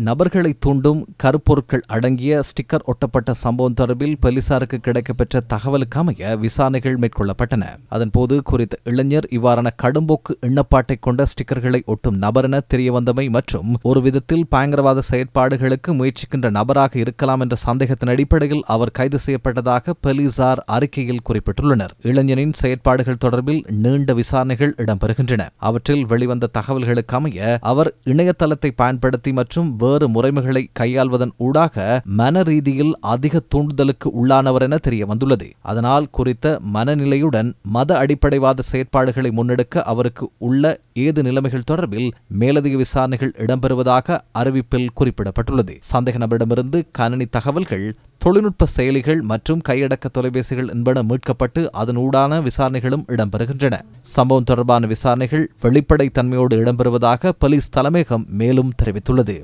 நபர்களை தூண்டும் கருப்பொருட்கள் அடங்கிய ஸ்டிக்கர் ஒட்டப்பட்ட சம்பவம் தொடர்பில் போலீசாருக்கு கிடைக்கப்பெற்ற தகவலுக்கு அமைய விசாரணைகள் மேற்கொள்ளப்பட்டன. அதன்போது குறித்த இளைஞர் இவ்வாறான கடும்போக்கு எண்ணப்பாட்டை கொண்ட ஸ்டிக்கர்களை ஒட்டும் நபர் என தெரியவந்தமை மற்றும் ஒரு விதத்தில் பயங்கரவாத செயற்பாடுகளுக்கு முயற்சிக்கின்ற நபராக இருக்கலாம் என்ற சந்தேகத்தின் அடிப்படையில் அவர் கைது செய்யப்பட்டதாக போலீசார் அறிக்கையில் குறிப்பிட்டுள்ளனர். இளைஞனின் செயற்பாடுகள் தொடர்பில் நீண்ட விசாரணைகள் இடம்பெறுகின்றன. அவற்றில் வெளிவந்த தகவல்களுக்கு அமைய அவர் இணையதளத்தை பயன்படுத்தி மற்றும் வேறு முறைமைகளை கையாள்வதன் ஊடாக மன ரீதியில் அதிக தூண்டுதலுக்கு உள்ளானவர் என தெரிய வந்துள்ளது. அதனால் குறித்த மனநிலையுடன் மத அடிப்படைவாத செயற்பாடுகளை முன்னெடுக்க அவருக்கு உள்ள ஏது நிலைமைகள் தொடர்பில் மேலதிக விசாரணைகள் இடம்பெறுவதாக அறிவிப்பில் குறிப்பிடப்பட்டுள்ளது. சந்தேக நபரிடமிருந்து கணினி தகவல்கள், தொழில்நுட்ப செயலிகள் மற்றும் கையடக்க தொலைபேசிகள் என்பன மீட்கப்பட்டு அதனூடான விசாரணைகளும் இடம்பெறுகின்றன. சம்பவம் தொடர்பான விசாரணைகள் வெளிப்படைத்தன்மையோடு இடம்பெறுவதாக போலீஸ் தலைமையகம் மேலும் தெரிவித்துள்ளது.